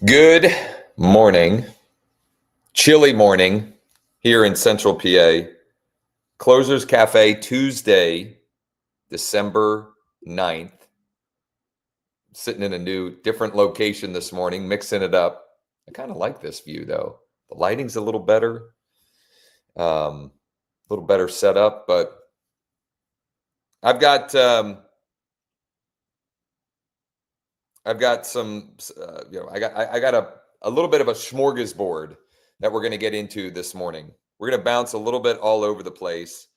Good morning, chilly morning here in Central PA. Closers Cafe, Tuesday, December 9th. Sitting in a new, different location this morning, mixing it up. I kind of like this view though. The lighting's a little better, set up, but I've got some, I got a little bit of a smorgasbord that we're going to get into this morning. We're going to bounce a little bit all over the place.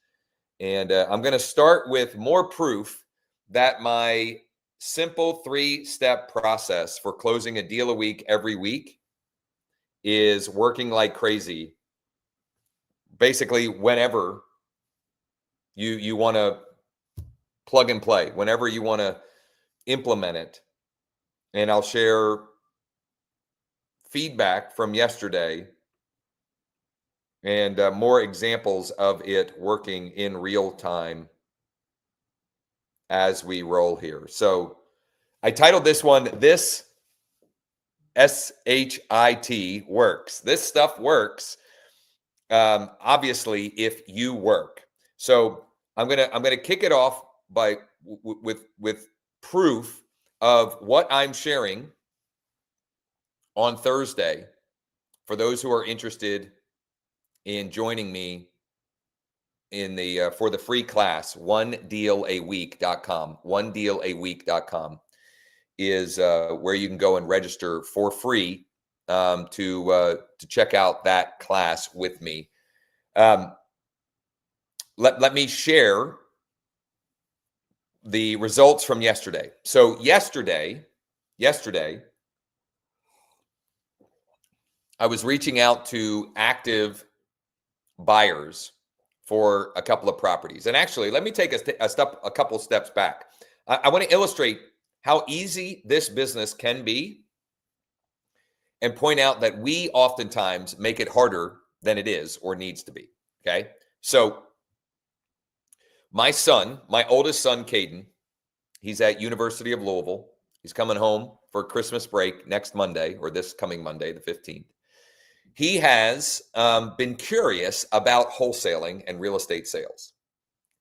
And I'm going to start with more proof that my simple 3-step process for closing a deal a week every week is working like crazy. Basically, whenever you want to plug and play, whenever you want to implement it. And I'll share feedback from yesterday and more examples of it working in real time as we roll here. So I titled this one, This SHIT Works. This stuff works, obviously, if you work. So I'm gonna kick it off by with proof of what I'm sharing on Thursday for those who are interested in joining me in the for the free class. onedealaweek.com. onedealaweek.com is where you can go and register for free to check out that class with me. Let me share the results from yesterday. So yesterday, I was reaching out to active buyers for a couple of properties. And actually, let me take a couple steps back. I want to illustrate how easy this business can be and point out that we oftentimes make it harder than it is or needs to be. Okay. So my oldest son, Caden, he's at University of Louisville. He's coming home for Christmas break next Monday, or this coming Monday, the 15th. He has been curious about wholesaling and real estate sales.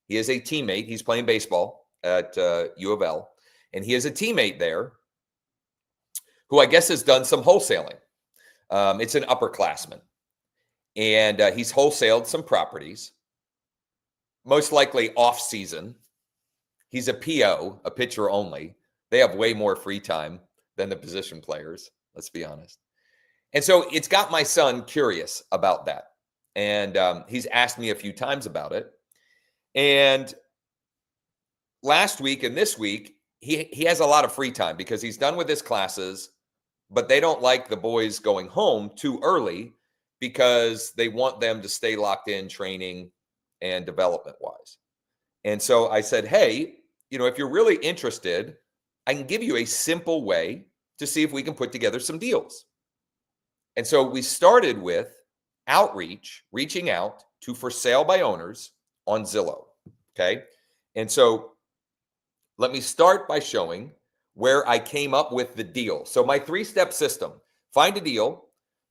He is a teammate. He's playing baseball at U of L, and he is a teammate there who I guess has done some wholesaling. It's an upperclassman, and he's wholesaled some properties, most likely off-season. He's a PO, a pitcher only. They have way more free time than the position players, let's be honest. And so it's got my son curious about that. And he's asked me a few times about it. And last week and this week, he has a lot of free time because he's done with his classes, but they don't like the boys going home too early because they want them to stay locked in training and development-wise. And so I said, hey, if you're really interested, I can give you a simple way to see if we can put together some deals. And so we started with outreach, reaching out to for sale by owners on Zillow. Okay. And so let me start by showing where I came up with the deal. So my 3-step system: find a deal,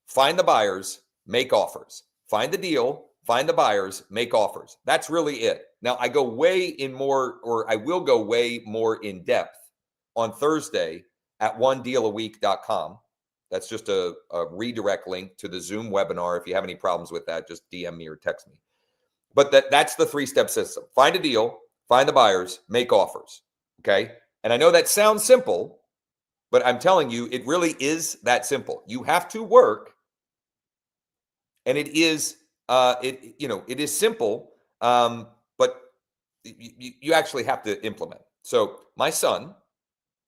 find the buyers, make offers. Find the deal, find the buyers, make offers. That's really it. Now I will go way more in depth on Thursday at onedealaweek.com. That's just a redirect link to the Zoom webinar. If you have any problems with that, just DM me or text me. But that's the 3-step system. Find a deal, find the buyers, make offers. Okay. And I know that sounds simple, but I'm telling you, it really is that simple. You have to work, and it is simple, but you actually have to implement. So my son,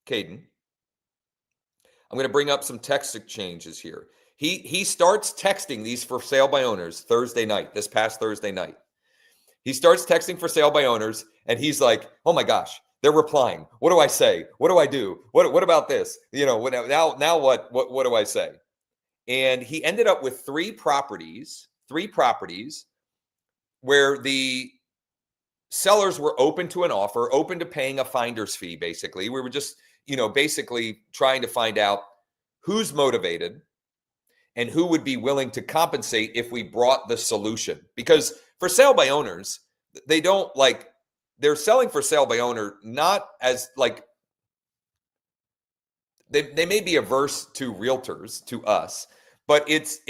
Caden, I'm going to bring up some text exchanges here. He starts texting these for sale by owners this past Thursday night. He starts texting for sale by owners, and he's like, oh my gosh, they're replying. What do I say? What do I do? What about this? Now what do I say? And he ended up with three properties where the sellers were open to an offer, open to paying a finder's fee. Basically, we were just, basically trying to find out who's motivated, and who would be willing to compensate if we brought the solution. Because for sale by owners, they don't like, they're selling for sale by owner, not as like, they may be averse to realtors, to us, but it's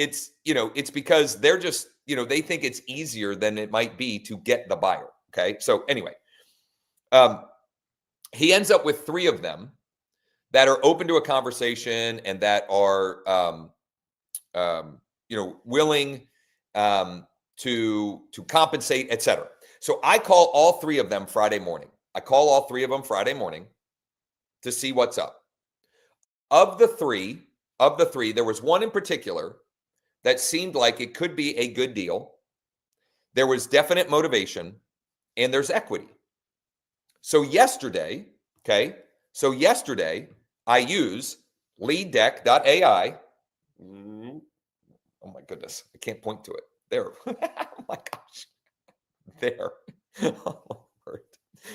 because they're just, they think it's easier than it might be to get the buyer. Okay. So anyway, he ends up with 3 of them that are open to a conversation and that are, willing to compensate, etc. So I call all 3 of them Friday morning. To see what's up. Of the three, there was one in particular that seemed like it could be a good deal. There was definite motivation, and there's equity. So yesterday, I use leaddeck.ai. Oh my goodness, I can't point to it. There. Oh my gosh. There. Oh my word.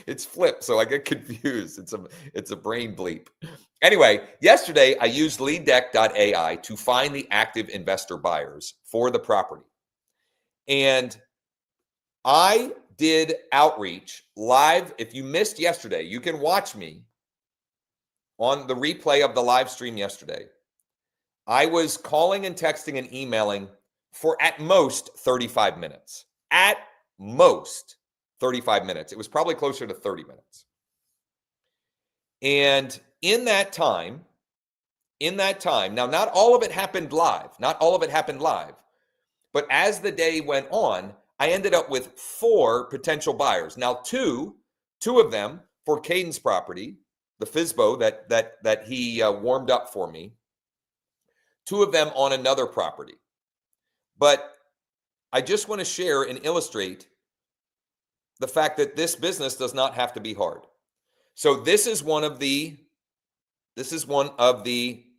It's flipped, so I get confused. It's a brain bleep. Anyway, yesterday I used leaddeck.ai to find the active investor buyers for the property. And I did outreach live. If you missed yesterday, you can watch me on the replay of the live stream yesterday. I was calling and texting and emailing for at most 35 minutes. At most 35 minutes. It was probably closer to 30 minutes. And in that time, now not all of it happened live, but as the day went on, I ended up with 4 potential buyers. Now, two of them for Caden's property, the FSBO that he warmed up for me. 2 of them on another property. But I just want to share and illustrate the fact that this business does not have to be hard. So this is one of the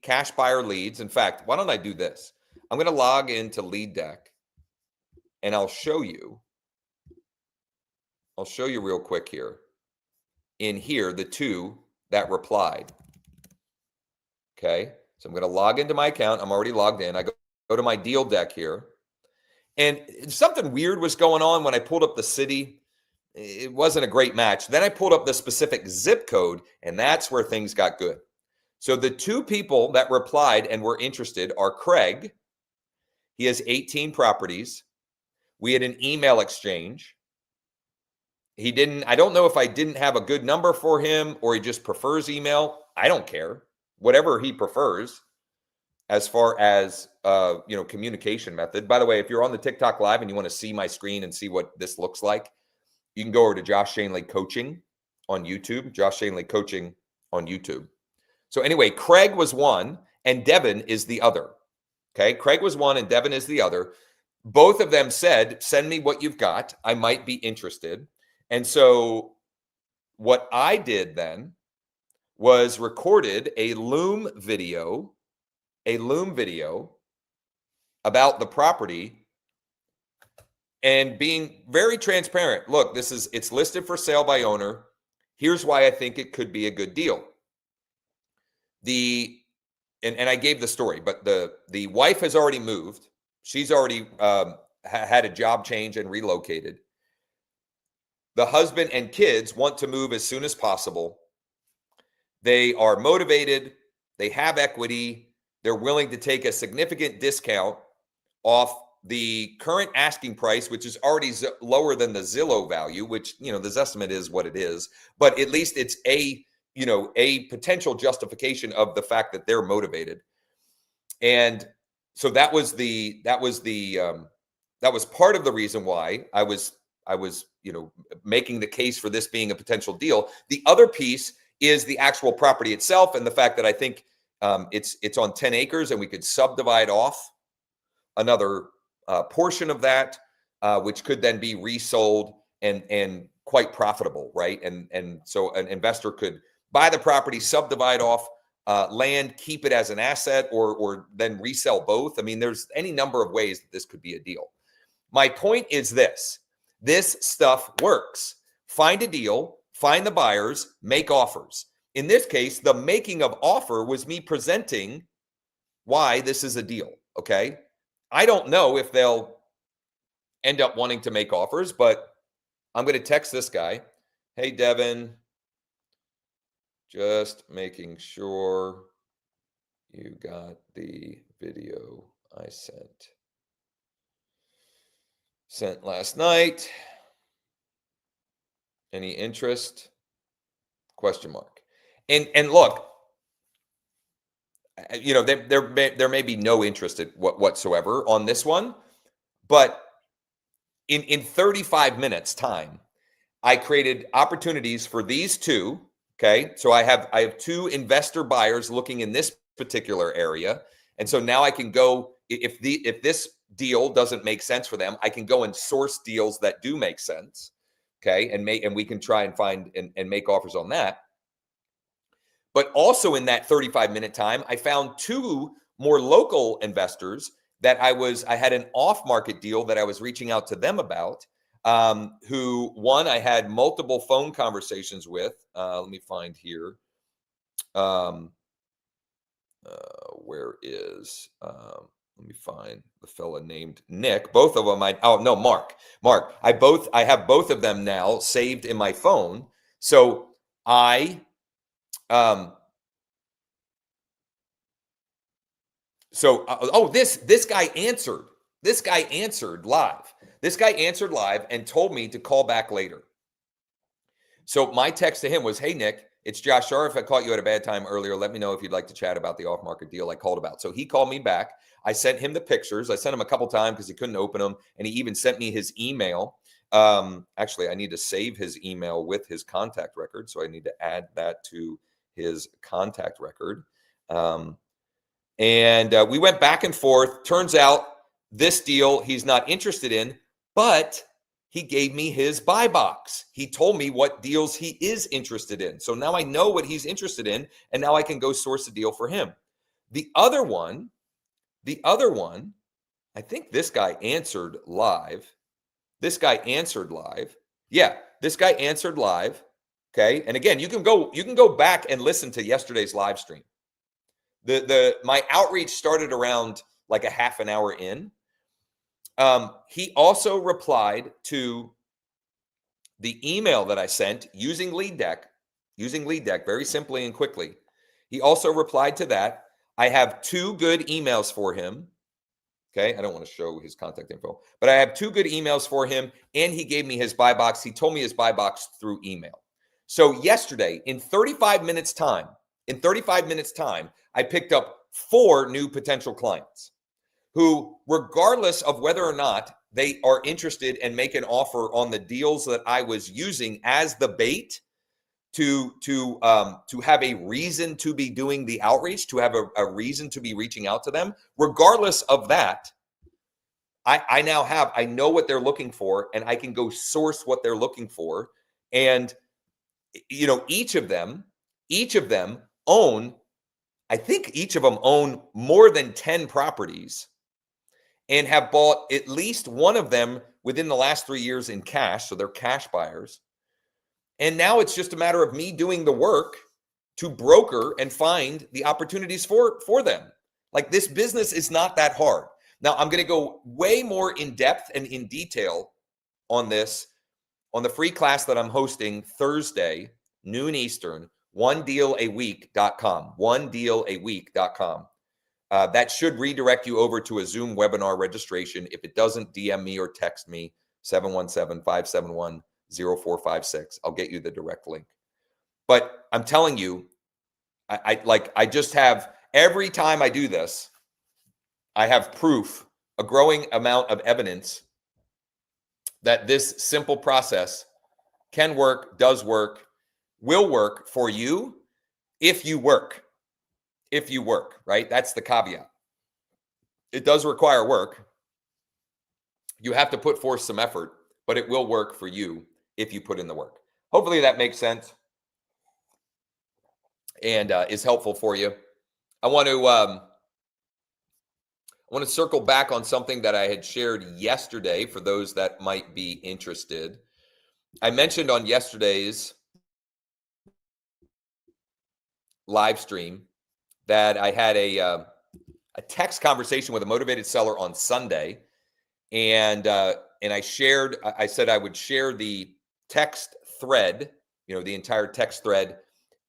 cash buyer leads. In fact, why don't I do this? I'm going to log into LeadDeck and I'll show you real quick here. In here, the 2 that replied. Okay. So I'm going to log into my account. I'm already logged in. I go to my deal deck here. And something weird was going on when I pulled up the city. It wasn't a great match. Then I pulled up the specific zip code, and that's where things got good. So the 2 people that replied and were interested are Craig. He has 18 properties. We had an email exchange. I don't know if I didn't have a good number for him or he just prefers email. I don't care. Whatever he prefers as far as, communication method. By the way, if you're on the TikTok live and you want to see my screen and see what this looks like, you can go over to Josh Shanley Coaching on YouTube, Josh Shanley Coaching on YouTube. So anyway, Craig was one and Devin is the other. Okay. Craig was one and Devin is the other. Both of them said, send me what you've got. I might be interested. And so what I did then was recorded a Loom video about the property and being very transparent. Look, it's listed for sale by owner. Here's why I think it could be a good deal. And I gave the story, but the wife has already moved. She's already had a job change and relocated. The husband and kids want to move as soon as possible. They are motivated. They have equity. They're willing to take a significant discount off the current asking price, which is already lower than the Zillow value, which, this estimate is what it is, but at least it's a potential justification of the fact that they're motivated. And so that was part of the reason why I was making the case for this being a potential deal. The other piece is the actual property itself and the fact that I think it's on 10 acres and we could subdivide off another portion of that, which could then be resold and quite profitable, right? And so an investor could buy the property, subdivide off land, keep it as an asset, or then resell both. I mean, there's any number of ways that this could be a deal. My point is this stuff works. Find a deal, find the buyers, make offers. In this case, the making of offer was me presenting why this is a deal, okay? I don't know if they'll end up wanting to make offers, but I'm going to text this guy. Hey, Devin, just making sure you got the video I sent last night. Any interest? Question mark. And look, you know, there may be no interest whatsoever on this one, but in 35 minutes time, I created opportunities for these two. Okay, so I have two investor buyers looking in this particular area, and so now I can go, if this deal doesn't make sense for them, I can go and source deals that do make sense. Okay, and we can try and find and make offers on that. But also in that 35-minute time, I found two more local investors that I had an off-market deal that I was reaching out to them about. Who one I had multiple phone conversations with. Let me find here. Where is? Let me find the fella named Nick. Both of them. Mark. I have both of them now saved in my phone. So this guy answered. This guy answered live. This guy answered live and told me to call back later. So my text to him was, hey, Nick, it's Josh. Sorry if I caught you at a bad time earlier. Let me know if you'd like to chat about the off-market deal I called about. So he called me back. I sent him the pictures. I sent him a couple times because he couldn't open them. And he even sent me his email. Actually, I need to save his email with his contact record. So I need to add that to his contact record. And we went back and forth. Turns out this deal he's not interested in, but he gave me his buy box. He told me what deals he is interested in. So now I know what he's interested in, and now I can go source a deal for him. The other one, I think this guy answered live. Yeah, this guy answered live. Okay. And again, you can go back and listen to yesterday's live stream. My outreach started around like a half an hour in. He also replied to the email that I sent using Lead Deck very simply and quickly. He also replied to that. I have two good emails for him. Okay, I don't want to show his contact info, but I have two good emails for him, and he gave me his buy box. He told me his buy box through email. So yesterday, in 35 minutes time, I picked up 4 new potential clients who, regardless of whether or not they are interested and make an offer on the deals that I was using as the bait to have a reason to be doing the outreach, to have a reason to be reaching out to them, regardless of that, I know what they're looking for, and I can go source what they're looking for. And, you know, each of them own, I think each of them own more than 10 properties and have bought at least one of them within the last 3 years in cash. So they're cash buyers. And now it's just a matter of me doing the work to broker and find the opportunities for them. Like, this business is not that hard. Now, I'm going to go way more in depth and in detail on this on the free class that I'm hosting Thursday, noon Eastern, onedealaweek.com, onedealaweek.com. That should redirect you over to a Zoom webinar registration. If it doesn't, DM me or text me, 717-571-0456. I'll get you the direct link. But I'm telling you, I just have, every time I do this, I have proof, a growing amount of evidence that this simple process can work, does work, will work for you if you work. If you work, right? That's the caveat. It does require work. You have to put forth some effort, but it will work for you if you put in the work. Hopefully that makes sense and is helpful for you. I want to circle back on something that I had shared yesterday for those that might be interested. I mentioned on yesterday's live stream that I had a text conversation with a motivated seller on Sunday, and I said I would share the text thread, the entire text thread,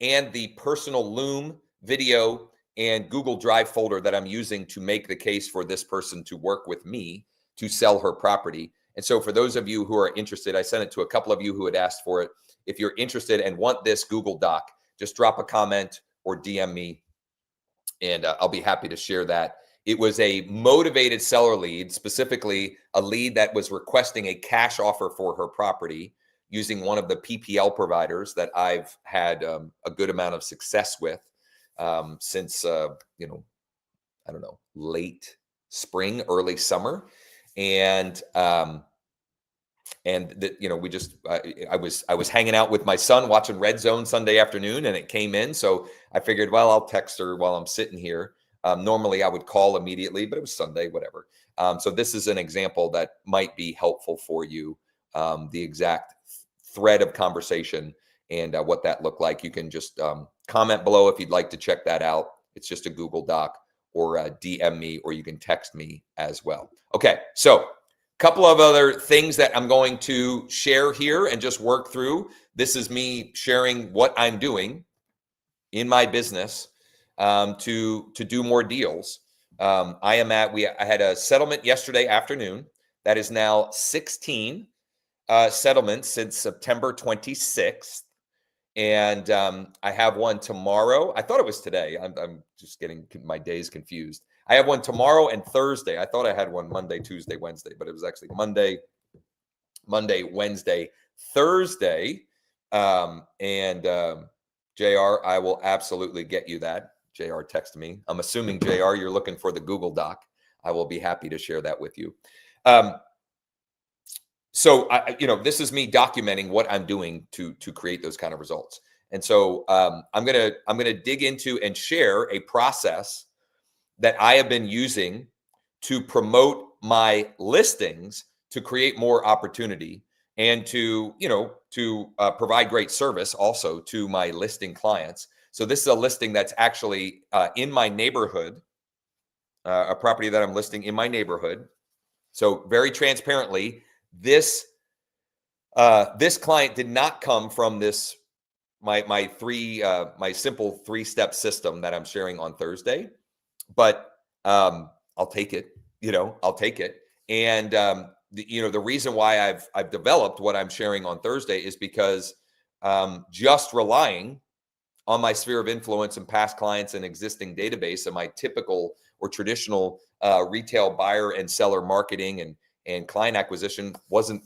and the personal Loom video and Google Drive folder that I'm using to make the case for this person to work with me to sell her property. And so for those of you who are interested, I sent it to a couple of you who had asked for it. If you're interested and want this Google Doc, just drop a comment or DM me, and I'll be happy to share that. It was a motivated seller lead, specifically a lead that was requesting a cash offer for her property using one of the PPL providers that I've had a good amount of success with since, I don't know, late spring, early summer. And we just, I was hanging out with my son watching Red Zone Sunday afternoon, and it came in. So I figured, well, I'll text her while I'm sitting here. Normally I would call immediately, but it was Sunday, whatever. So this is an example that might be helpful for you. The exact thread of conversation and what that looked like. You can just comment below if you'd like to check that out. It's just a Google Doc, or DM me, or you can text me as well. Okay, so couple of other things that I'm going to share here and just work through. This is me sharing what I'm doing in my business to do more deals. I had a settlement yesterday afternoon. That is now 16 settlements since September 26th. And I have one tomorrow. I thought it was today. I'm just getting my days confused. I have one tomorrow and Thursday. I thought I had one Monday, Tuesday, Wednesday, but it was actually Monday, Wednesday, Thursday. JR, I will absolutely get you that. JR texted me. I'm assuming, JR, you're looking for the Google Doc. I will be happy to share that with you. So this is me documenting what I'm doing to create those kind of results. And so I'm gonna dig into and share a process that I have been using to promote my listings to create more opportunity and to provide great service also to my listing clients. So this is a listing that's actually in my neighborhood, a property that I'm listing in my neighborhood. So very transparently, this client did not come from this my simple 3-step system that I'm sharing on Thursday, but I'll take it. I'll take it. And the reason why I've developed what I'm sharing on Thursday is because just relying on my sphere of influence and past clients and existing database and my typical or traditional retail buyer and seller marketing and client acquisition wasn't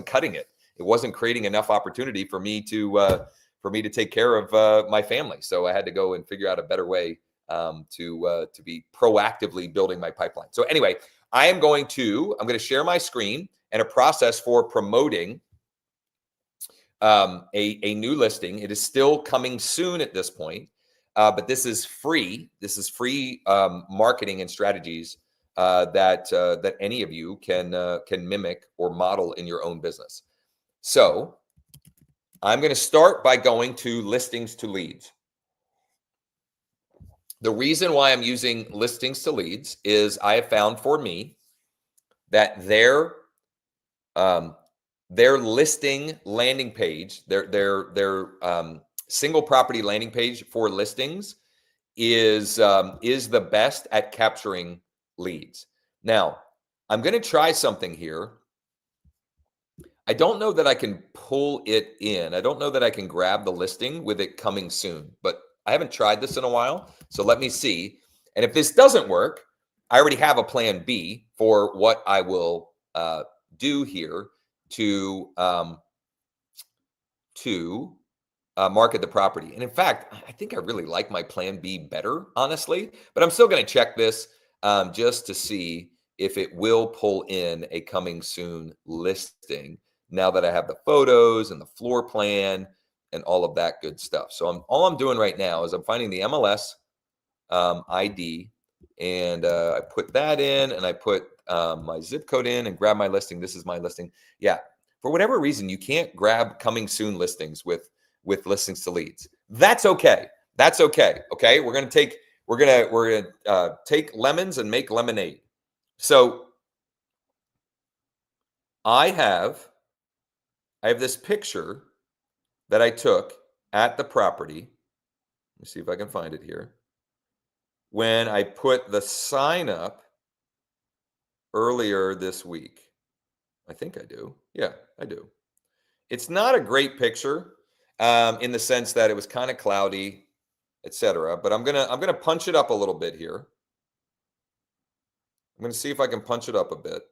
cutting it. It wasn't creating enough opportunity for me to take care of my family. So I had to go and figure out a better way to be proactively building my pipeline. So anyway, I'm going to share my screen and a process for promoting a new listing. It is still coming soon at this point, but this is free. This is free marketing and strategies that any of you can mimic or model in your own business. So I'm going to start by going to listings to leads. The reason why I'm using listings to leads is I have found for me that their listing landing page, their single property landing page for listings is the best at capturing leads. Now, I'm going to try something here. I don't know that I can pull it in. I don't know that I can grab the listing with it coming soon, but I haven't tried this in a while. So let me see. And if this doesn't work, I already have a plan B for what I will do here to market the property. And in fact, I think I really like my plan B better, honestly, but I'm still going to check this just to see if it will pull in a coming soon listing now that I have the photos and the floor plan and all of that good stuff. So all I'm doing right now is I'm finding the MLS ID, and I put that in, and I put my zip code in and grab my listing. This is my listing. Yeah. For whatever reason, you can't grab coming soon listings with listings to leads. That's okay. That's okay. Okay. We're going we're gonna take lemons and make lemonade. So I have this picture that I took at the property. Let me see if I can find it here. When I put the sign up earlier this week. I think I do. Yeah, I do. It's not a great picture in the sense that it was kind of cloudy, etc. But I'm gonna punch it up a little bit here. I'm gonna see if I can punch it up a bit.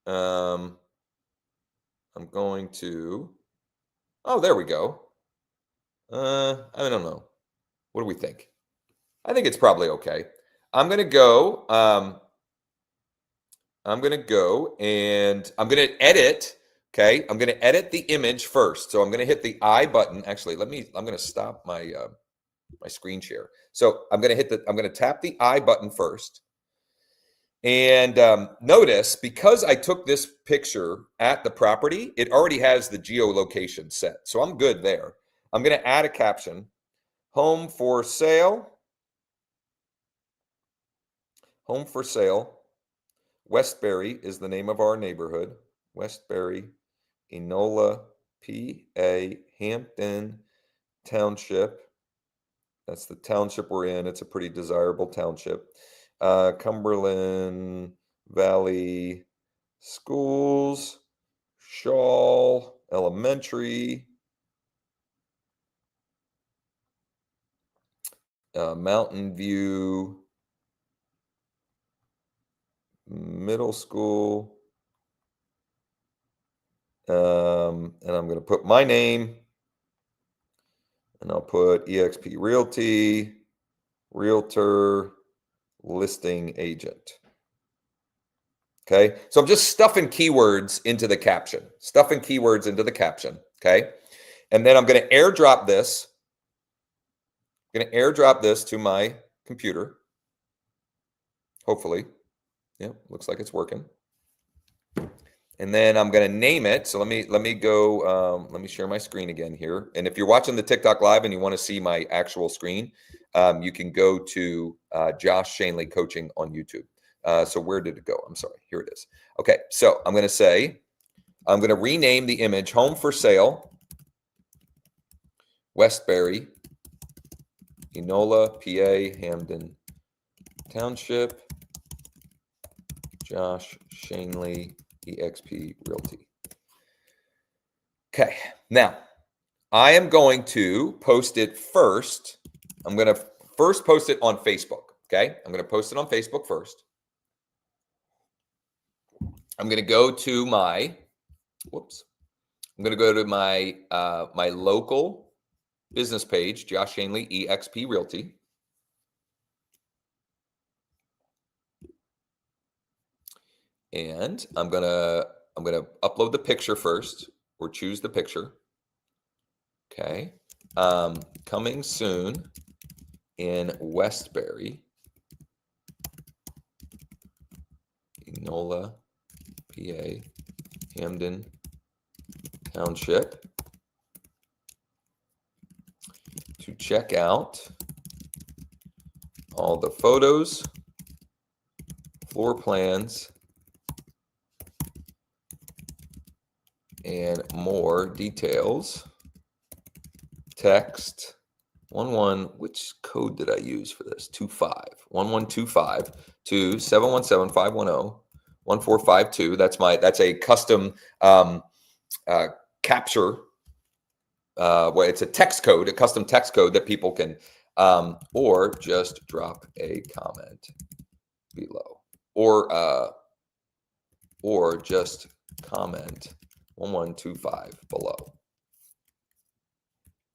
I'm going to. Oh, there we go. I don't know. What do we think? I think it's probably okay. I'm gonna go. I'm gonna go and I'm gonna edit. Okay, I'm gonna edit the image first. So I'm gonna hit the I button. Actually, I'm gonna stop my my screen share. So I'm gonna tap the I button first. And notice, because I took this picture at the property, it already has the geolocation set. So I'm good there. I'm gonna add a caption. Home for sale. Home for sale. Westbury is the name of our neighborhood. Westbury, Enola, PA, Hampton Township. That's the township we're in. It's a pretty desirable township. Cumberland Valley Schools, Shaw Elementary, Mountain View Middle School. And I'm going to put my name, and I'll put eXp Realty, Realtor, Listing Agent. Okay, so I'm just stuffing keywords into the caption, okay? And then I'm going to airdrop this. I'm going to airdrop this to my computer. Hopefully. Yeah, looks like it's working. And then I'm going to name it. So let me go. Let me share my screen again here. And if you're watching the TikTok live and you want to see my actual screen, you can go to Josh Shanley Coaching on YouTube. So where did it go? I'm sorry. Here it is. Okay. So I'm going to rename the image Home for Sale, Westbury, Enola, PA, Hampton Township, Josh Shanley, eXp Realty. Okay, now I am going to post it first. I'm going to first post it on Facebook. Okay, I'm going to post it on Facebook first. I'm going to go to my, I'm going to go to my my local business page, Josh Shanley, eXp Realty. And I'm gonna upload the picture first, or choose the picture. Okay, coming soon in Westbury, Enola, PA, Hampton Township. To check out all the photos, floor plans, and more details, text 11, which code did I use for this? 1125 to 717-510-1452. That's a custom capture, where it's a text code, a custom text code that people can, or just drop a comment below, or just comment 1125 below.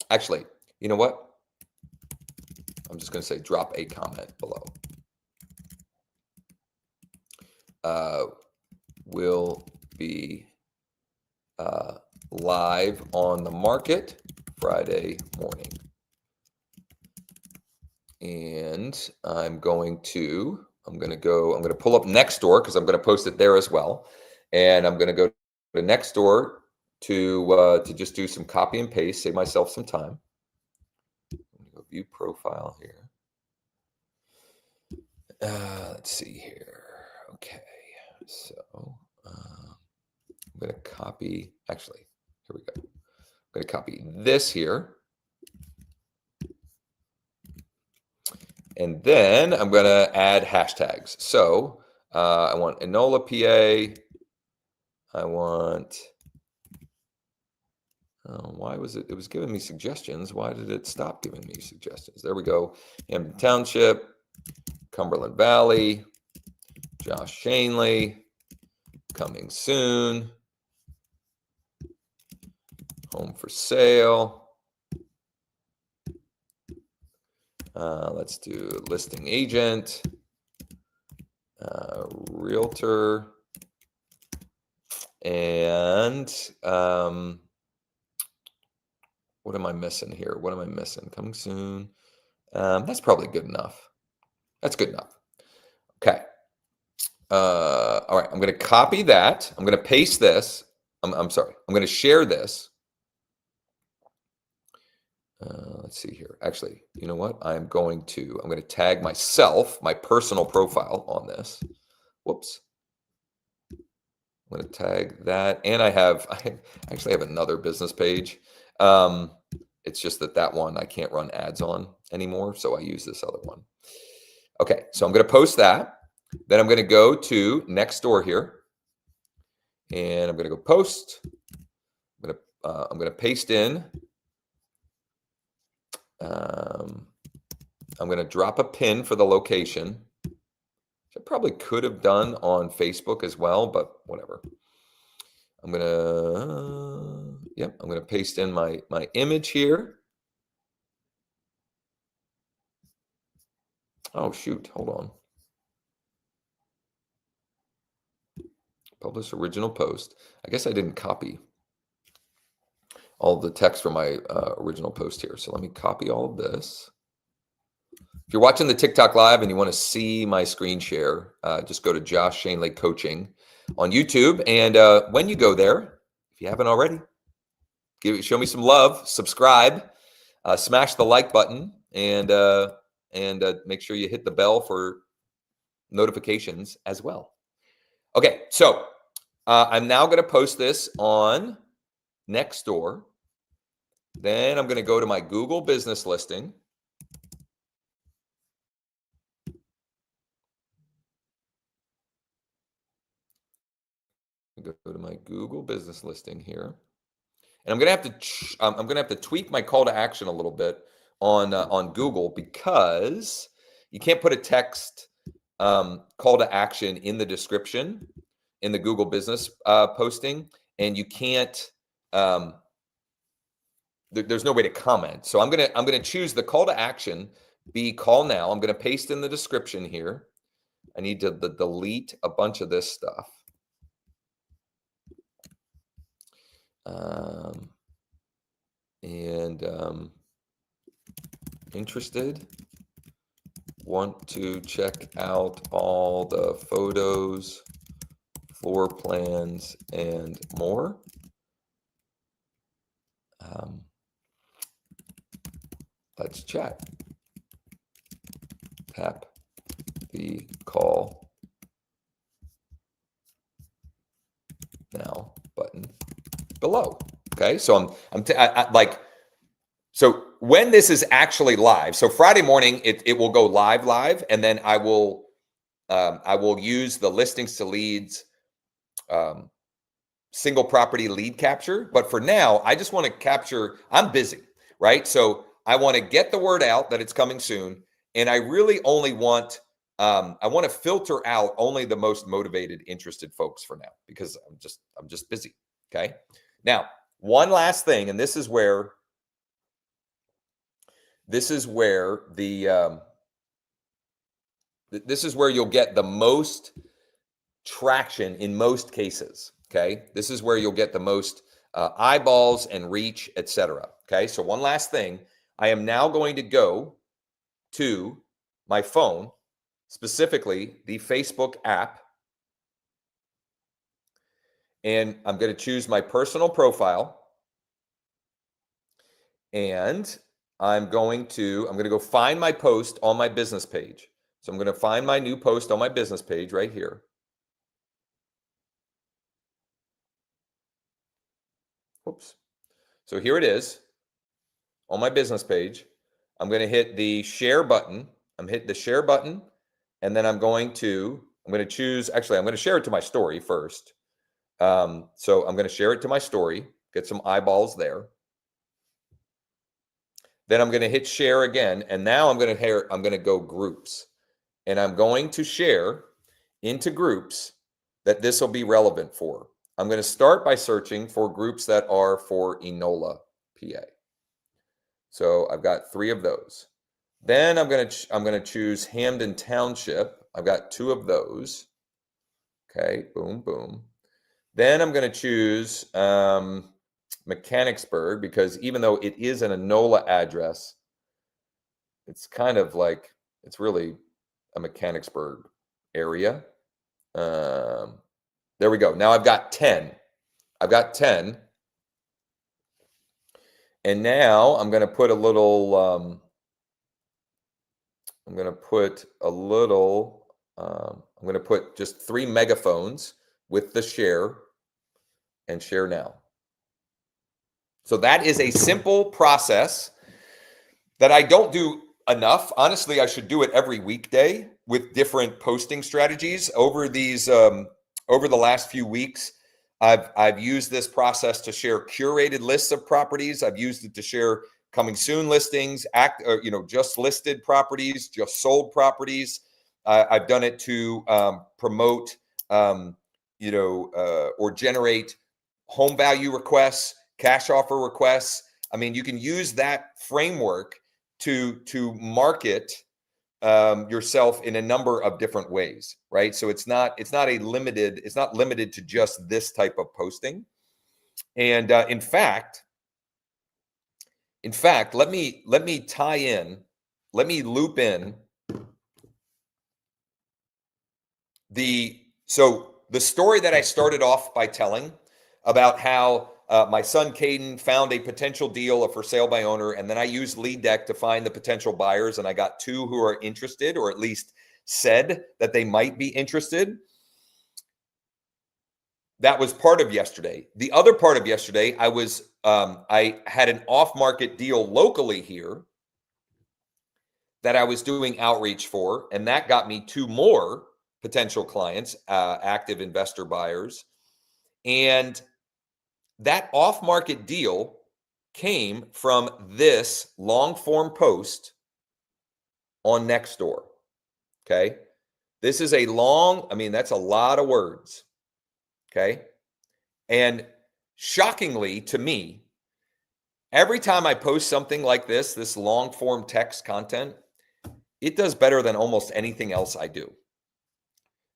Actually, you know what? I'm just going to say drop a comment below. Will be live on the market Friday morning. And I'm going to pull up Nextdoor, because I'm going to post it there as well. And I'm going to go to Nextdoor to just do some copy and paste, save myself some time. Go view profile here. Let's see here. Okay, so I'm going to copy. Actually, here we go. I'm going to copy this here. And then I'm going to add hashtags. So I want Enola, PA. I want, why was it? It was giving me suggestions. Why did it stop giving me suggestions? There we go. Hampton Township, Cumberland Valley, Josh Shanley, coming soon, home for sale. Let's do listing agent, realtor, and what am I missing here? What am I missing? Coming soon. That's probably good enough. That's good enough. Okay. All right. I'm going to copy that. I'm going to paste this. I'm sorry. I'm going to share this. Let's see here. Actually, you know what? I'm going to tag myself, my personal profile on this. Whoops. I'm going to tag that. And I actually have another business page. It's just that one I can't run ads on anymore. So I use this other one. Okay. So I'm going to post that. Then I'm going to go to Nextdoor here. And I'm going to go post. I'm going to paste in. I'm going to drop a pin for the location, which I probably could have done on Facebook as well, but whatever. I'm going to paste in my image here. Oh, shoot. Hold on. Publish original post. I guess I didn't copy all the text from my original post here. So let me copy all of this. If you're watching the TikTok live and you want to see my screen share, just go to Josh Shanley Coaching on YouTube. And when you go there, if you haven't already, show me some love, subscribe, smash the like button, and make sure you hit the bell for notifications as well. Okay, so I'm now going to post this on Nextdoor. Then I'm going to go to my Google business listing. Go to my Google business listing here. And I'm going to have to tweak my call to action a little bit on Google, because you can't put a text call to action in the description in the Google business posting, and you can't. There's no way to comment. So I'm gonna choose the call to action be call now. I'm gonna paste in the description here. I need to delete a bunch of this stuff. Interested, want to check out all the photos, floor plans, and more. Let's chat. Tap the call now button below. Okay, so so when this is actually live, so Friday morning it will go live, and then I will use the listings to leads single property lead capture. But for now, I just want to capture. I'm busy, right? So I want to get the word out that it's coming soon, and I really only want I want to filter out only the most motivated, interested folks for now, because I'm just busy. Okay. Now, one last thing, and this is where this is where you'll get the most traction in most cases. Okay, this is where you'll get the most eyeballs and reach, etc. Okay, so one last thing, I am now going to go to my phone, specifically the Facebook app, and I'm going to choose my personal profile, and I'm going to go find my post on my business page. So I'm going to find my new post on my business page right here. Oops. So here it is on my business page. I'm going to hit the share button. I'm hitting the share button, and then I'm going to choose, actually, I'm going to share it to my story first. So I'm going to share it to my story, get some eyeballs there. Then I'm going to hit share again, and now I'm going to go groups, and I'm going to share into groups that this will be relevant for. I'm going to start by searching for groups that are for Enola, PA. So I've got 3 of those. Then I'm going to choose Hamden Township. I've got 2 of those. Okay, boom, boom. Then I'm going to choose Mechanicsburg, because even though it is an Enola address, it's kind of like, it's really a Mechanicsburg area. There we go. Now I've got 10. And now I'm going to put a little, I'm going to put just 3 megaphones with the share and share now. So that is a simple process that I don't do enough. Honestly, I should do it every weekday with different posting strategies. Over the last few weeks, I've used this process to share curated lists of properties. I've used it to share coming soon listings, just listed properties, just sold properties. I've done it to promote, or generate home value requests, cash offer requests. I mean, you can use that framework to market yourself in a number of different ways, right? So it's not limited to just this type of posting. And in fact, let me loop in the story that I started off by telling about how my son Caden found a potential deal, a for sale by owner, and then I used Lead Deck to find the potential buyers, and I got 2 who are interested, or at least said that they might be interested. That was part of yesterday. The other part of yesterday, I had an off-market deal locally here that I was doing outreach for, and that got me 2 more potential clients, active investor buyers. And that off-market deal came from this long-form post on Nextdoor. Okay. This is that's a lot of words. Okay. And shockingly to me, every time I post something like this long-form text content, it does better than almost anything else I do.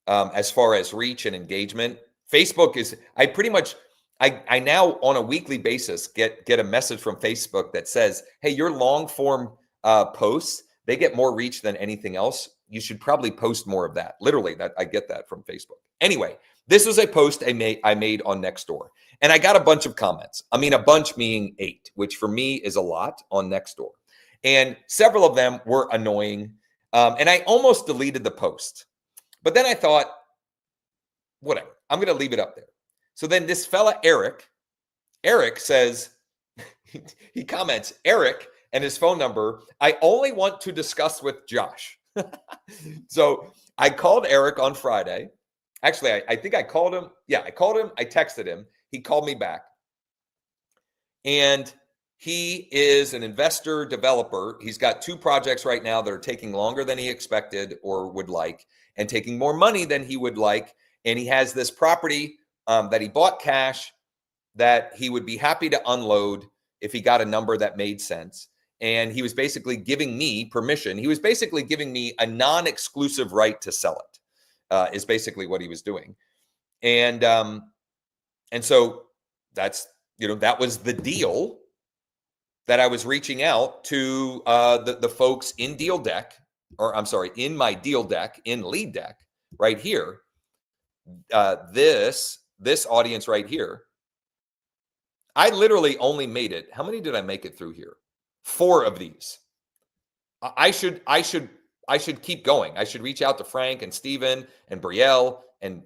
As far as reach and engagement, Facebook is, I now on a weekly basis get a message from Facebook that says, hey, your long form posts, they get more reach than anything else. You should probably post more of that. Literally, that I get that from Facebook. Anyway, this is a post I made on Nextdoor, and I got a bunch of comments. I mean, a bunch meaning 8, which for me is a lot on Nextdoor. And several of them were annoying. And I almost deleted the post. But then I thought, whatever, I'm going to leave it up there. So then this fella, Eric says, he comments, Eric and his phone number, I only want to discuss with Josh. So I called Eric on Friday. Actually, I think I called him. Yeah, I called him. I texted him. He called me back. And he is an investor developer. He's got 2 projects right now that are taking longer than he expected or would like, and taking more money than he would like. And he has this property that he bought cash that he would be happy to unload if he got a number that made sense. And he was basically giving me permission. He was basically giving me a non-exclusive right to sell it, is basically what he was doing. And so that was the deal that I was reaching out to the folks in Deal Deck, or I'm sorry, in my Deal Deck, in Lead Deck, right here. This audience right here. I literally only made it. How many did I make it through here? 4 of these. I should keep going. I should reach out to Frank and Steven and Brielle and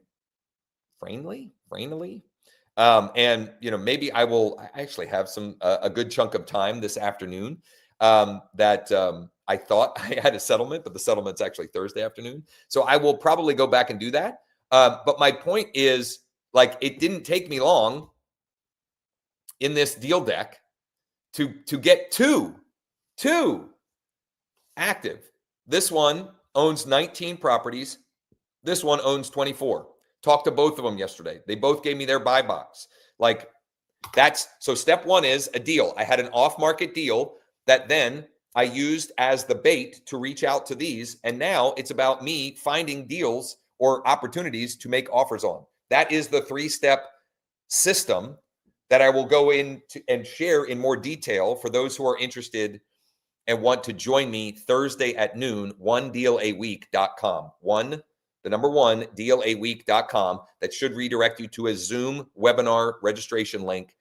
Frainley. And maybe I actually have a good chunk of time this afternoon that I thought I had a settlement, but the settlement's actually Thursday afternoon. So I will probably go back and do that. But my point is, like, it didn't take me long in this deal deck to get two active. This one owns 19 properties. This one owns 24. Talked to both of them yesterday. They both gave me their buy box. Like, so step 1 is a deal. I had an off-market deal that then I used as the bait to reach out to these. And now it's about me finding deals or opportunities to make offers on. That is the 3-step system that I will go into and share in more detail for those who are interested and want to join me Thursday at noon, onedealaweek.com. The number 1, dealaweek.com. That should redirect you to a Zoom webinar registration link.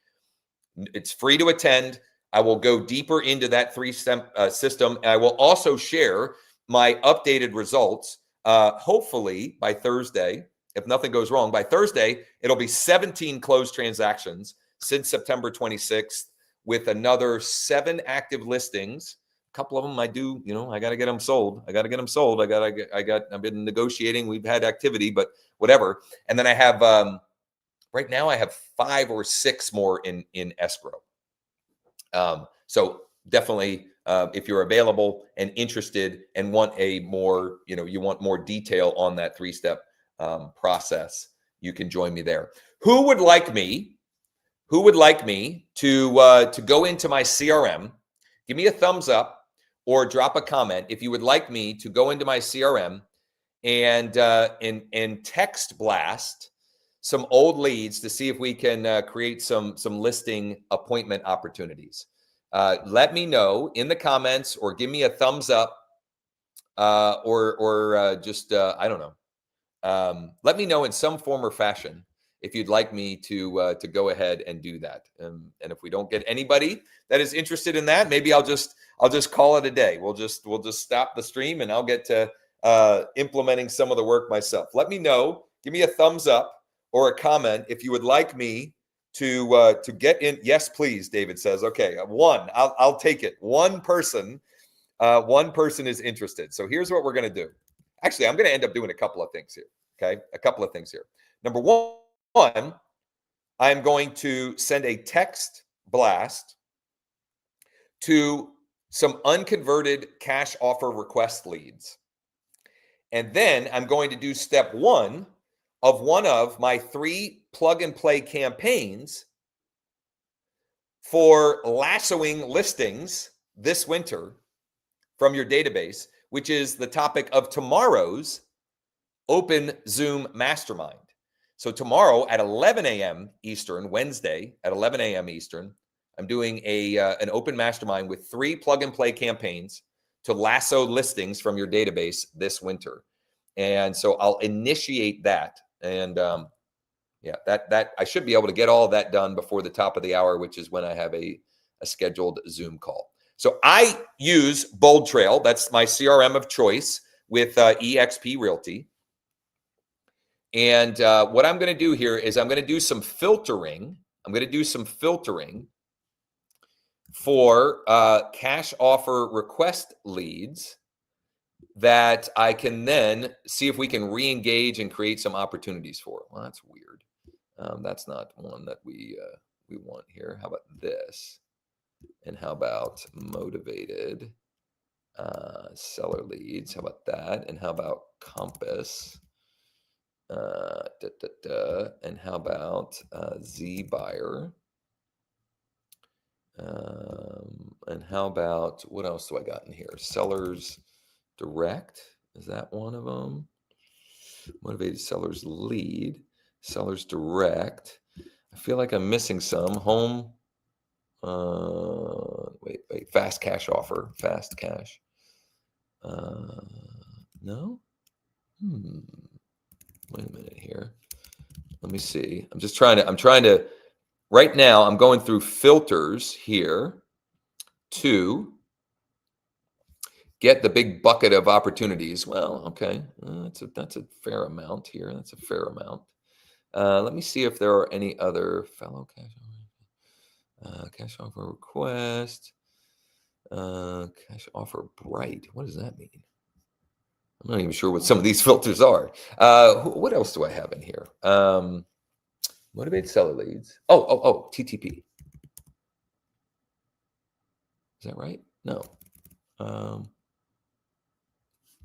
It's free to attend. I will go deeper into that 3-step system. And I will also share my updated results, hopefully by Thursday. If nothing goes wrong, by Thursday, it'll be 17 closed transactions since September 26th with another 7 active listings. A couple of them I do, I got to get them sold. I've been negotiating. We've had activity, but whatever. And then I have, right now I have 5 or 6 more in escrow. So definitely, if you're available and interested and want a more, you want more detail on that 3-step process, you can join me there. Who would like me to go into my CRM? Give me a thumbs up or drop a comment if you would like me to go into my CRM and text blast some old leads to see if we can create some listing appointment opportunities. Let me know in the comments or give me a thumbs up or just I don't know. Let me know in some form or fashion if you'd like me to go ahead and do that. And if we don't get anybody that is interested in that, maybe I'll just call it a day. We'll just stop the stream and I'll get to implementing some of the work myself. Let me know. Give me a thumbs up or a comment if you would like me to get in. Yes, please, David says. Okay, 1. I'll take it. One person is interested. So here's what we're going to do. Actually, I'm going to end up doing a couple of things here. Okay, a couple of things here. Number 1, I'm going to send a text blast to some unconverted cash offer request leads. And then I'm going to do step 1 of one of my 3 plug and play campaigns for lassoing listings this winter from your database, which is the topic of tomorrow's open Zoom mastermind. So tomorrow at 11 a.m. Eastern, Wednesday at 11 a.m. Eastern, I'm doing an open mastermind with 3 plug and play campaigns to lasso listings from your database this winter. And so I'll initiate that. And that I should be able to get all of that done before the top of the hour, which is when I have a scheduled Zoom call. So I use Bold Trail. That's my CRM of choice with eXp Realty. And what I'm going to do here is I'm going to do some filtering. For cash offer request leads that I can then see if we can re-engage and create some opportunities for. Well, that's weird. That's not one that we want here. How about this? And how about motivated seller leads? How about that? And how about Compass? And how about Z buyer? And how about, what else do I got in here? Sellers direct. Is that one of them? Motivated sellers lead. Sellers direct. I feel like I'm missing some. Home. Wait. Fast cash offer. Fast cash. No? Wait a minute here. Let me see. I'm trying to, right now I'm going through filters here to get the big bucket of opportunities. Well, okay, that's a fair amount here. That's a fair amount. Let me see if there are any other fellow cash offer request. Cash offer bright. What does that mean? I'm not even sure what some of these filters are. What else do I have in here? Motivated seller leads. Oh, TTP. Is that right? No.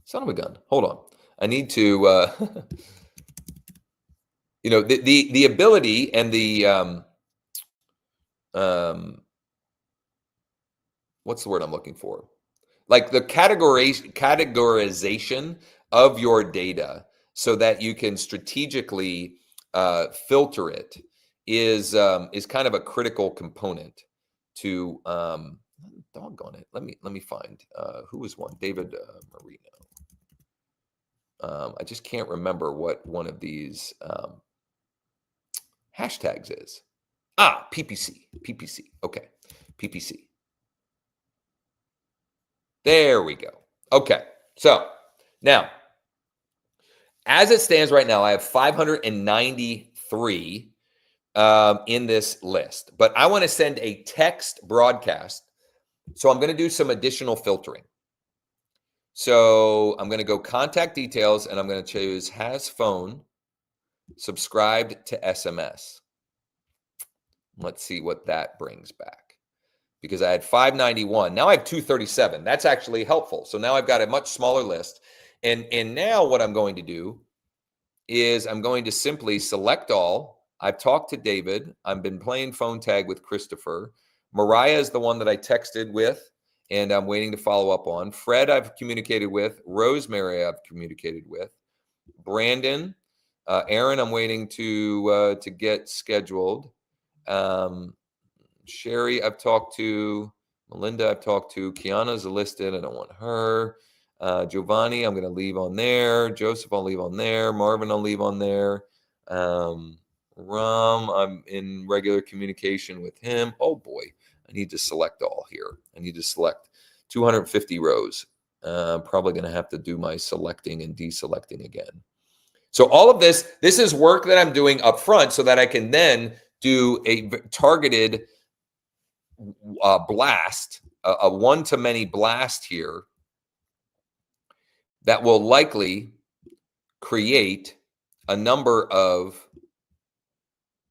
Son of a gun. Hold on. I need to, the ability and the, what's the word I'm looking for? Like the categorization of your data so that you can strategically filter it is kind of a critical component to doggone it. Let me find who was one. David Marino. I just can't remember what one of these hashtags is. PPC. Okay, PPC. There we go. Okay, so now, as it stands right now, I have 593 in this list, but I want to send a text broadcast, so I'm going to do some additional filtering. So I'm going to go contact details, and I'm going to choose has phone, subscribed to SMS. Let's see what that brings back. Because I had 591. Now I have 237. That's actually helpful. So now I've got a much smaller list. And now what I'm going to do is I'm going to simply select all. I've talked to David. I've been playing phone tag with Christopher. Mariah is the one that I texted with, and I'm waiting to follow up on. Fred, I've communicated with. Rosemary, I've communicated with. Brandon, Aaron, I'm waiting to get scheduled. Sherry, I've talked to. Melinda, I've talked to. Kiana's listed. I don't want her. Giovanni, I'm going to leave on there. Joseph, I'll leave on there. Marvin, I'll leave on there. Ram, I'm in regular communication with him. Oh boy, I need to select all here. I need to select 250 rows. Probably going to have to do my selecting and deselecting again. So all of this is work that I'm doing up front so that I can then do a targeted blast, a one-to-many blast here that will likely create a number of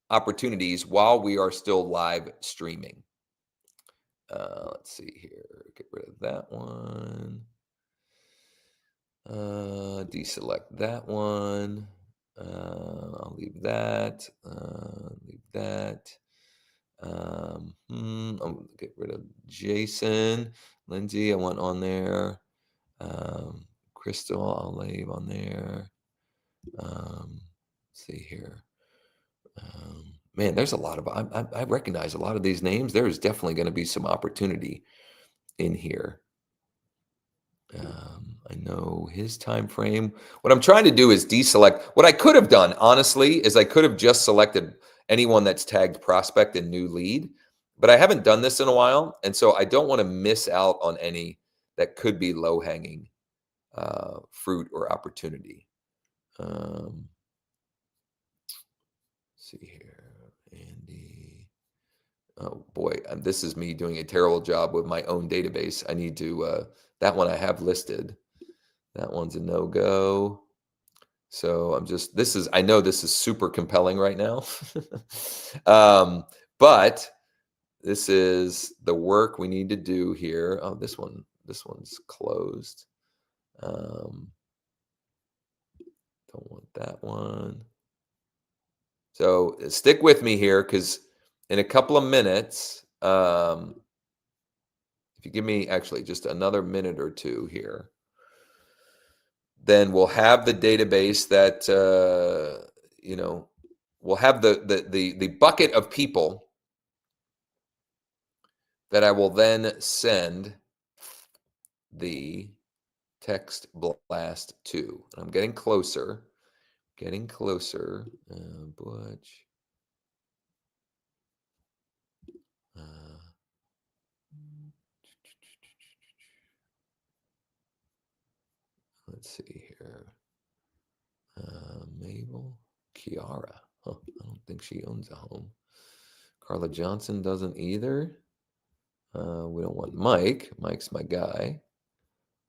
opportunities while we are still live streaming. Let's see here. Get rid of that one. Deselect that one. I'll leave that. Leave that. I'll get rid of Jason. Lindsay, I want on there. Crystal, I'll leave on there. Let's see here. Man, there's a lot of, I recognize a lot of these names. There is definitely going to be some opportunity in here. I know his time frame. What I'm trying to do is deselect. What I could have done, honestly, is I could have just selected anyone that's tagged prospect and new lead, but I haven't done this in a while, and so I don't want to miss out on any that could be low-hanging fruit or opportunity. See here, Andy. Oh boy, this is me doing a terrible job with my own database. I need to, that one I have listed. That one's a no-go. So I'm just, I know this is super compelling right now. But this is the work we need to do here. Oh, this one's closed. Don't want that one. So stick with me here, because in a couple of minutes, if you give me actually just another minute or two here, then we'll have the database that, we'll have the bucket of people that I will then send the text blast to. I'm getting closer. Butch. Let's see here. Mabel, Kiara. Huh, I don't think she owns a home. Carla Johnson doesn't either. We don't want Mike. Mike's my guy.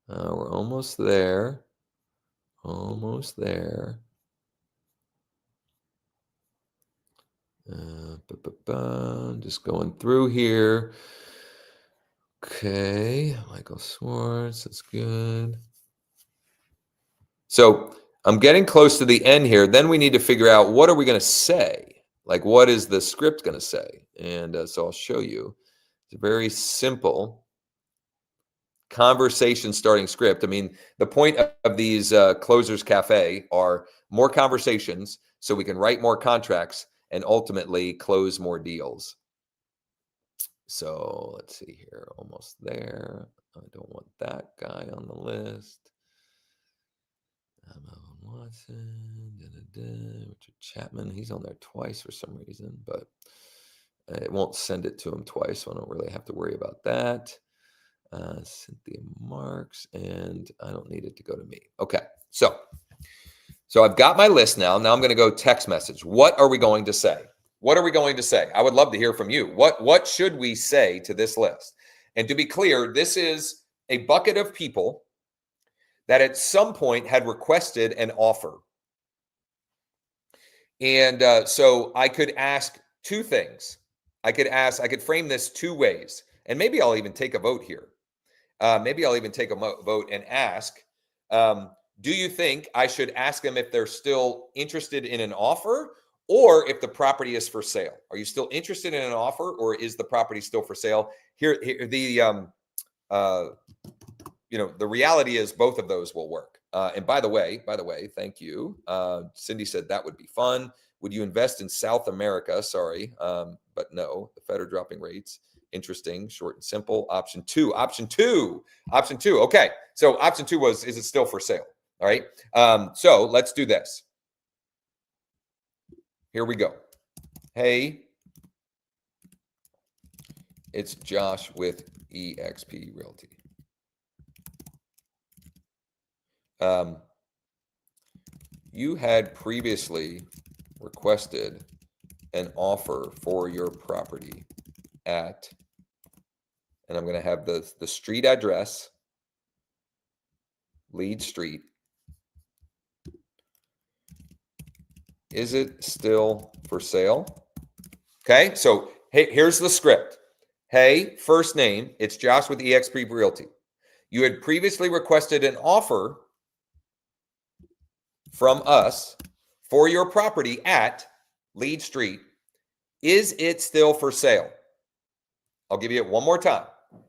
We're almost there. Almost there. Just going through here. Okay, Michael Swartz, that's good. So I'm getting close to the end here. Then we need to figure out, what are we going to say? Like, what is the script going to say? And so I'll show you. It's a very simple conversation starting script. I mean, the point of these Closers Cafe are more conversations so we can write more contracts and ultimately close more deals. So let's see here, almost there. I don't want that guy on the list. Melvin Watson, Richard Chapman. He's on there twice for some reason, but it won't send it to him twice, so I don't really have to worry about that. Cynthia Marks, and I don't need it to go to me. Okay, so I've got my list now. Now I'm going to go text message. What are we going to say? What are we going to say? I would love to hear from you. What should we say to this list? And to be clear, this is a bucket of people that at some point had requested an offer. And so I could ask two things. I could frame this two ways. And maybe I'll even take a vote here. Maybe I'll even take a vote and ask, do you think I should ask them if they're still interested in an offer, or if the property is for sale? Are you still interested in an offer, or is the property still for sale? Here the the reality is both of those will work. And by the way, thank you. Cindy said that would be fun. Would you invest in South America? Sorry, but no. The Fed are dropping rates. Interesting, short and simple. Option two. Okay, so option two was, is it still for sale? All right. So let's do this. Here we go. Hey, it's Josh with eXp Realty. You had previously requested an offer for your property at, and I'm going to have the street address, Lead Street. Is it still for sale? Okay, so hey, here's the script. Hey, first name, it's Josh with eXp Realty. You had previously requested an offer from us for your property at Lead Street. Is it still for sale? I'll give you it one more time.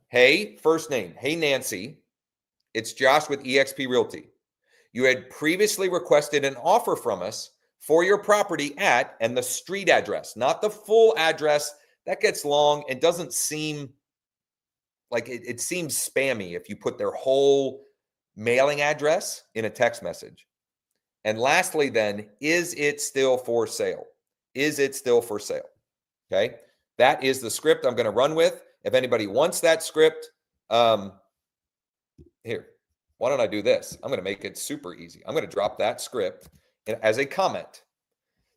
Hey, first name. Hey, Nancy. It's Josh with eXp Realty. You had previously requested an offer from us for your property at, and the street address, not the full address. That gets long and doesn't seem like it seems spammy if you put their whole mailing address in a text message. And lastly, then, is it still for sale? Is it still for sale? Okay, that is the script I'm going to run with. If anybody wants that script, here, why don't I do this? I'm going to make it super easy. I'm going to drop that script as a comment.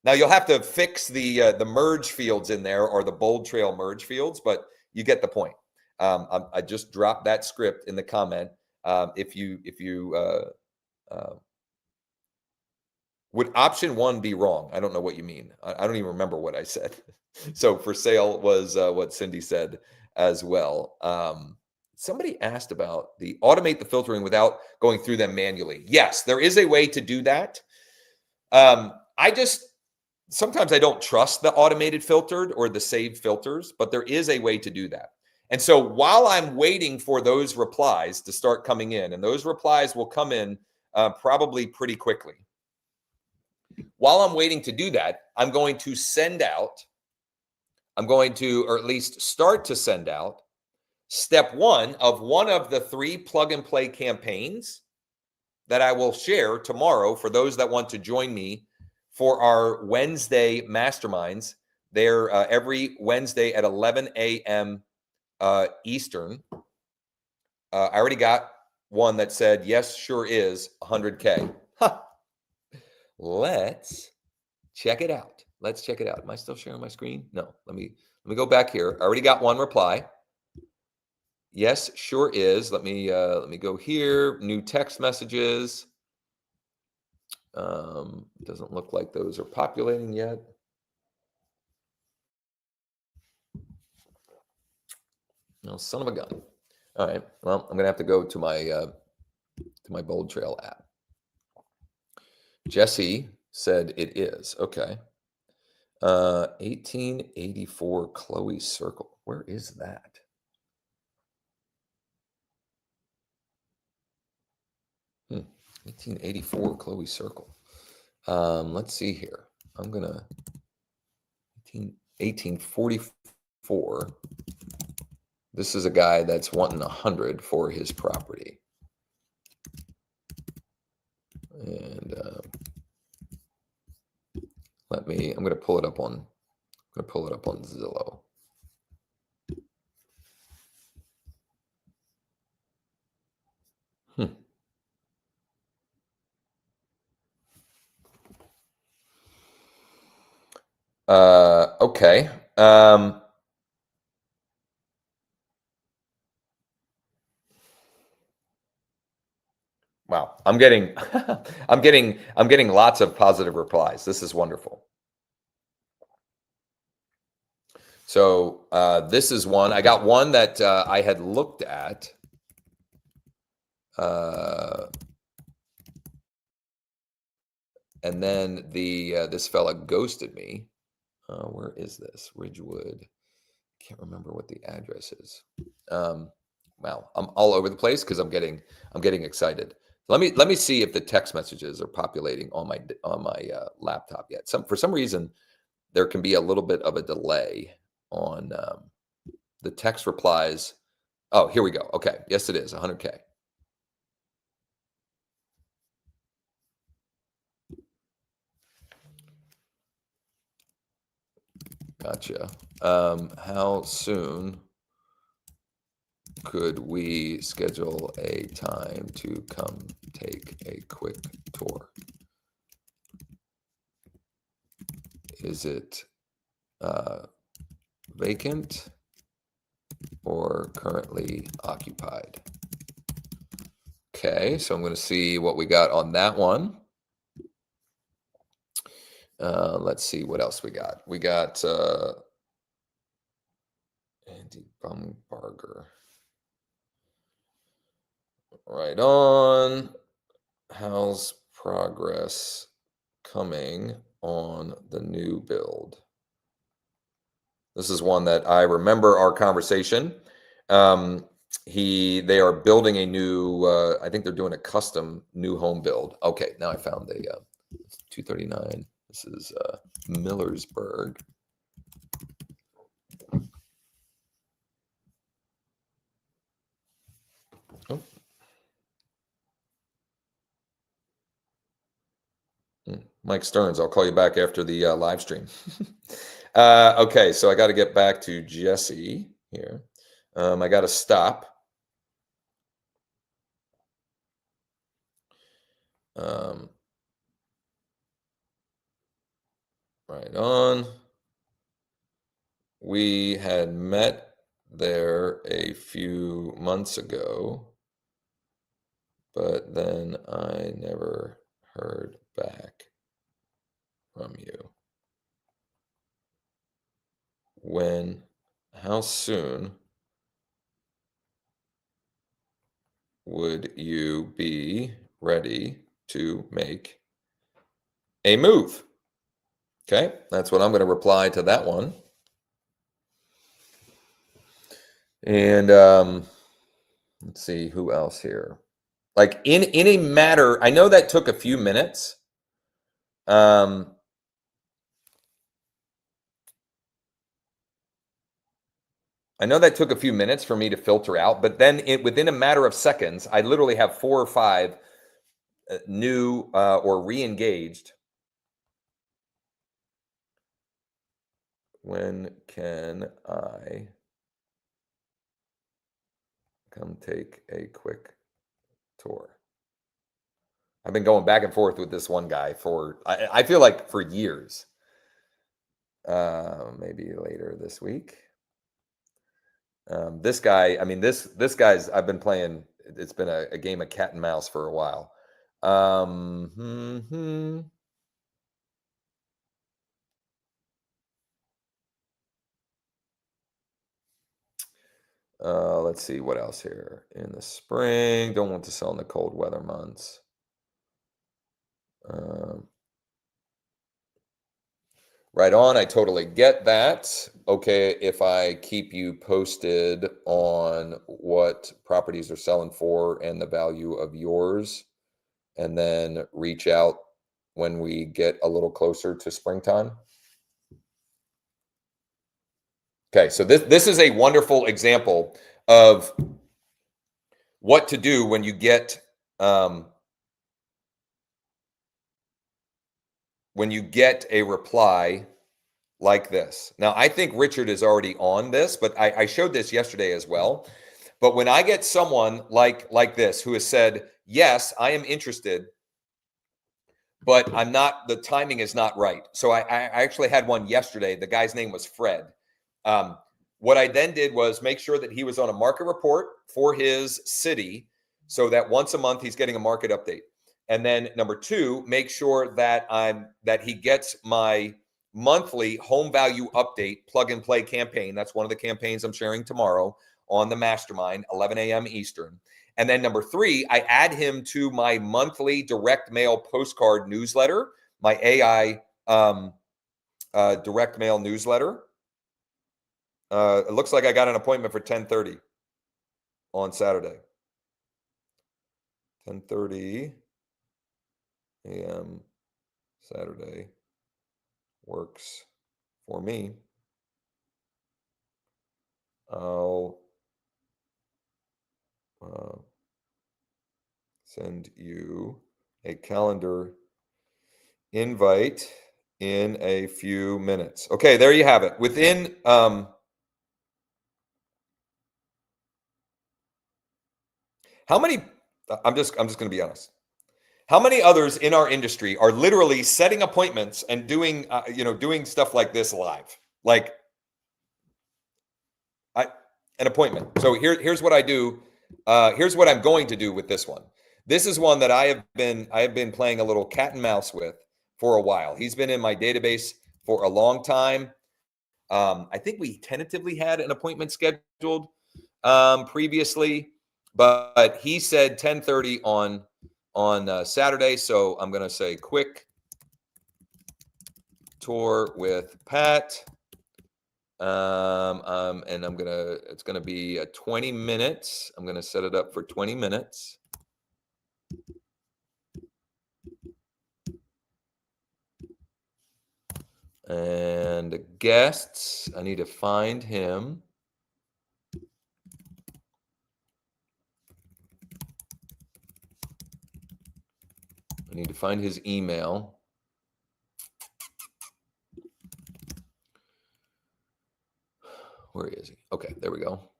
Now you'll have to fix the merge fields in there, or the bold trail merge fields, but you get the point. I just dropped that script in the comment. Would option one be wrong? I don't know what you mean. I don't even remember what I said. So for sale was what Cindy said as well. Somebody asked about the automate the filtering without going through them manually. Yes, there is a way to do that. Sometimes I don't trust the automated filtered or the saved filters, but there is a way to do that. And so while I'm waiting for those replies to start coming in, and those replies will come in probably pretty quickly. While I'm waiting to do that, I'm going to send out, or at least start to send out, step one of the 3 plug and play campaigns that I will share tomorrow for those that want to join me for our Wednesday masterminds. They're every Wednesday at 11 a.m. Eastern. I already got one that said, yes, sure is 100K. Huh. Let's check it out. Let's check it out. Am I still sharing my screen? No. Let me go back here. I already got one reply. Yes, sure is. Let me go here. New text messages. Doesn't look like those are populating yet. No, son of a gun. All right. Well, I'm gonna have to go to my Bold Trail app. Jesse said it is. Okay. 1884 Chloe Circle. Where is that? Hmm. 1884 Chloe Circle. Let's see here. I'm gonna 1844. This is a guy that's wanting 100 for his property. And I'm gonna pull it up on Zillow. Okay. Wow. I'm getting I'm getting lots of positive replies. This is wonderful. So this is one. I got one that I had looked at. And then this fella ghosted me. Where is this? Ridgewood. Can't remember what the address is. Wow, I'm all over the place because I'm getting excited. Let me see if the text messages are populating on my laptop yet. For some reason there can be a little bit of a delay on the text replies. Oh, here we go. Okay, yes, it is 100K. Gotcha. How soon could we schedule a time to come take a quick tour? Is it vacant or currently occupied? Okay, so I'm going to see what we got on that one. Let's see what else we got. We got Andy Bumbarger. Right on. How's progress coming on the new build? This is one that I remember our conversation. They are building a new, I think they're doing a custom new home build. Okay, now I found the 239. This is Millersburg. Oh. Mike Stearns, I'll call you back after the live stream. Okay, so I got to get back to Jesse here. I got to stop. Right on. We had met there a few months ago, but then I never heard back from you. How soon would you be ready to make a move? Okay, that's what I'm going to reply to that one. And let's see who else here. Like in a matter, I know that took a few minutes. I know that took a few minutes for me to filter out, but then within a matter of seconds, I literally have 4 or 5 new or re-engaged. When can I come take a quick tour. I've been going back and forth with this one guy for, I feel like for years. Maybe later this week. This guy, I mean, this guy's, I've been playing, it's been a game of cat and mouse for a while. Let's see what else here. In the spring, don't want to sell in the cold weather months. Right on. I totally get that. Okay, if I keep you posted on what properties are selling for and the value of yours, and then reach out when we get a little closer to springtime. Okay, so this is a wonderful example of what to do when you get a reply like this. Now, I think Richard is already on this, but I showed this yesterday as well. But when I get someone like this who has said, yes, I am interested, but I'm not, the timing is not right. So I actually had one yesterday. The guy's name was Fred. What I then did was make sure that he was on a market report for his city so that once a month he's getting a market update. And then number two, make sure that he gets my monthly home value update plug and play campaign. That's one of the campaigns I'm sharing tomorrow on the mastermind, 11 a.m. Eastern. And then number three, I add him to my monthly direct mail postcard newsletter, my AI direct mail newsletter. It looks like I got an appointment for 10:30 on Saturday. 10:30 a.m. Saturday works for me. I'll send you a calendar invite in a few minutes. Okay, there you have it. Within how many, I'm just going to be honest. How many others in our industry are literally setting appointments and doing doing stuff like this live? Like an appointment. So here's what I do. Here's what I'm going to do with this one. This is one that I have been playing a little cat and mouse with for a while. He's been in my database for a long time. I think we tentatively had an appointment scheduled previously, but he said 10:30 on Saturday. So I'm going to say quick tour with Pat. And it's gonna be 20 minutes. I'm gonna set it up for 20 minutes. And guests, I need to find him. I need to find his email. Where is he? Okay, there we go.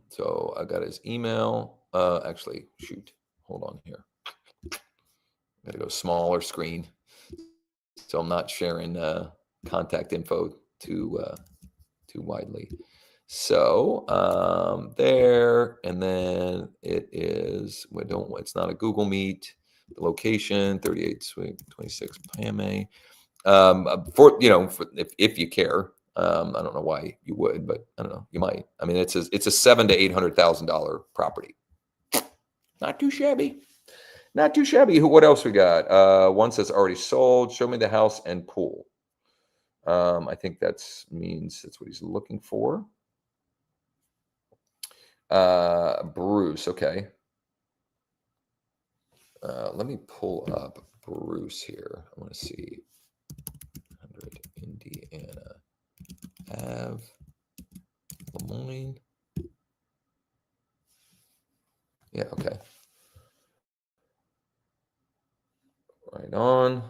So I got his email. Actually, shoot, hold on here. Got to go smaller screen, so I'm not sharing contact info too widely. So there, and then it is. It's not a Google Meet. The location 38 Suite 26 Pame. For if you care. I don't know why you would, but I don't know. You might. I mean, it's a $700,000 to $800,000 property. Not too shabby. Not too shabby. What else we got? One says already sold. Show me the house and pool. I think means that's what he's looking for. Bruce. Okay. Let me pull up Bruce here. I want to see 100 Indiana Ave, Lemoyne. Yeah, okay. Right on.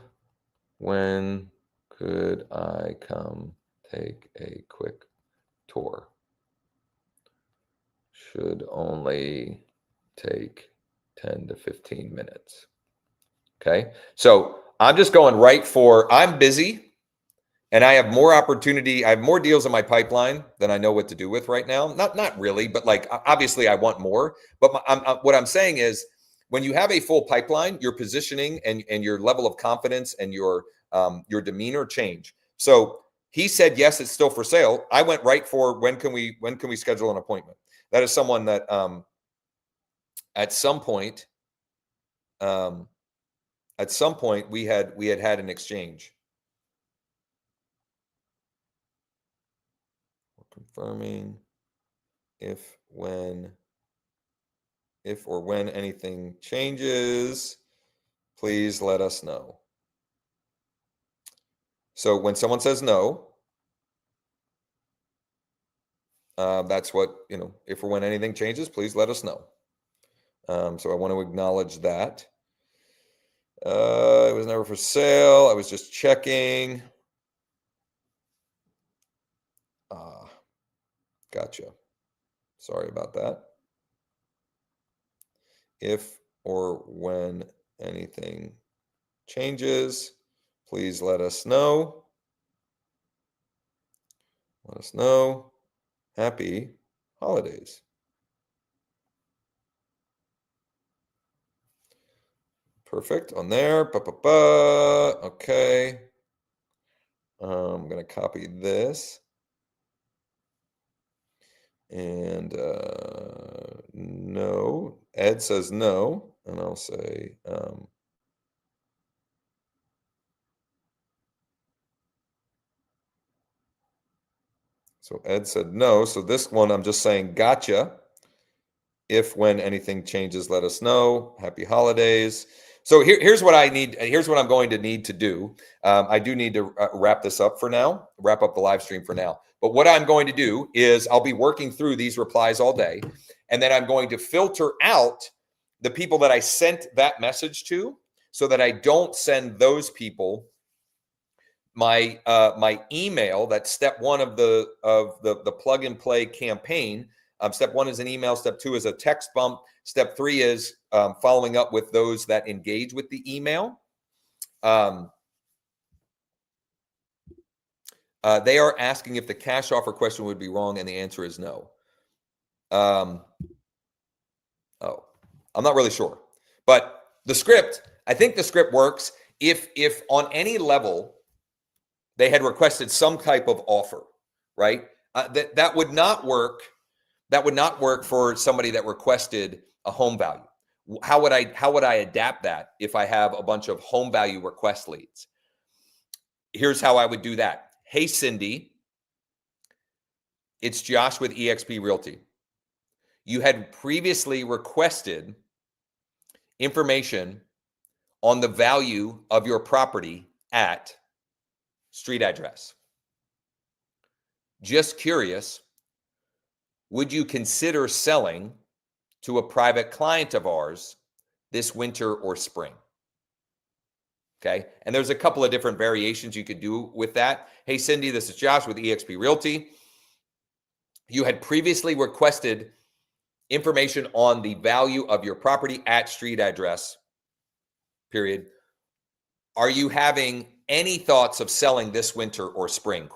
When could I come take a quick tour? Should only take 10 to 15 minutes. Okay. So I'm just going right for, I'm busy and I have more opportunity. I have more deals in my pipeline than I know what to do with right now. Not really, but like, obviously I want more, but what I'm saying is when you have a full pipeline, your positioning and your level of confidence and your demeanor change. So he said, yes, it's still for sale. I went right for when can we schedule an appointment? That is someone that at some point we had an exchange. Confirming if or when anything changes, please let us know. So when someone says no, that's what, if or when anything changes, please let us know. So I want to acknowledge that. It was never for sale. I was just checking. Gotcha. Sorry about that. If or when anything changes, please let us know. Let us know. Happy holidays. Perfect. On there. Okay. I'm going to copy this. And no. Ed says no. And I'll say so Ed said no. So this one I'm just saying gotcha. If when anything changes, let us know. Happy holidays. So here's what I need. Here's what I'm going to need to do. I do need to wrap this up for now, wrap up the live stream for now. But what I'm going to do is I'll be working through these replies all day. And then I'm going to filter out the people that I sent that message to so that I don't send those people my email. That's step one of the plug and play campaign. Step one is an email. Step two is a text bump. Step three is following up with those that engage with the email. They are asking if the cash offer question would be wrong, and the answer is no. I'm not really sure. But the script, I think the script works if on any level they had requested some type of offer, right? That would not work. That would not work for somebody that requested a home value. How would I adapt that if I have a bunch of home value request leads? Here's how I would do that. Hey, Cindy, it's Josh with eXp Realty. You had previously requested information on the value of your property at street address. Just curious, would you consider selling to a private client of ours this winter or spring? Okay. And there's a couple of different variations you could do with that. Hey, Cindy, this is Josh with eXp Realty. You had previously requested information on the value of your property at street address, period. Are you having any thoughts of selling this winter or spring? ?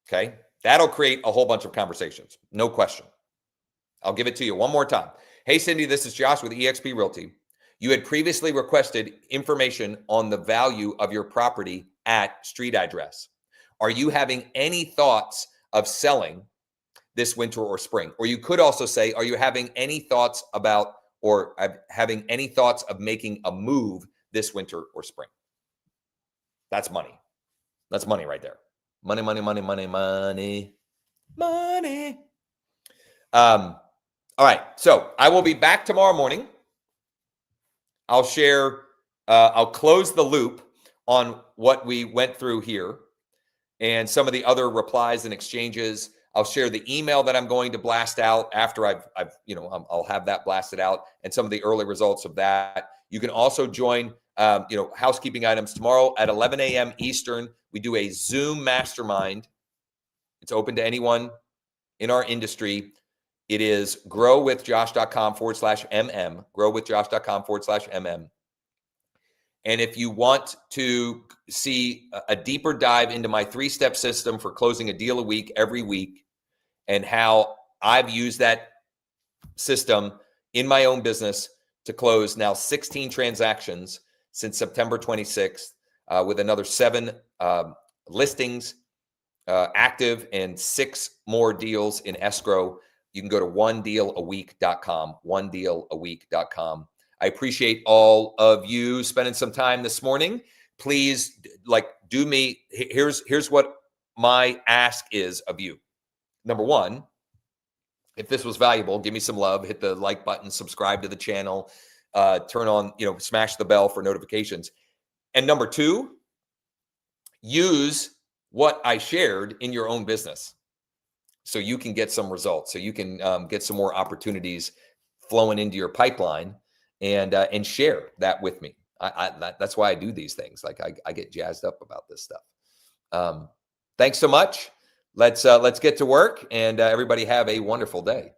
Okay. That'll create a whole bunch of conversations. No question. I'll give it to you one more time. Hey, Cindy, this is Josh with eXp Realty. You had previously requested information on the value of your property at street address. Are you having any thoughts of selling this winter or spring? Or you could also say, are you having any thoughts about or having any thoughts of making a move this winter or spring? That's money. That's money right there. Money, money, money, money, money, money. All right. So I will be back tomorrow morning. I'll share, I'll close the loop on what we went through here and some of the other replies and exchanges. I'll share the email that I'm going to blast out after I'll have that blasted out and some of the early results of that. You can also join, housekeeping items tomorrow at 11 a.m. Eastern. We do a Zoom mastermind. It's open to anyone in our industry. It is growwithjosh.com/mm, growwithjosh.com/mm. And if you want to see a deeper dive into my 3-step system for closing a deal a week every week and how I've used that system in my own business to close now 16 transactions since September 26th, with another 7 listings active and 6 more deals in escrow, you can go to onedealaweek.com, onedealaweek.com. I appreciate all of you spending some time this morning. Please, do me. Here's what my ask is of you. Number one, if this was valuable, give me some love. Hit the like button, subscribe to the channel, turn on, smash the bell for notifications. And number two, use what I shared in your own business so you can get some results, so you can get some more opportunities flowing into your pipeline, and share that with me. That's why I do these things. I get jazzed up about this stuff. Thanks so much. Let's get to work, and everybody have a wonderful day.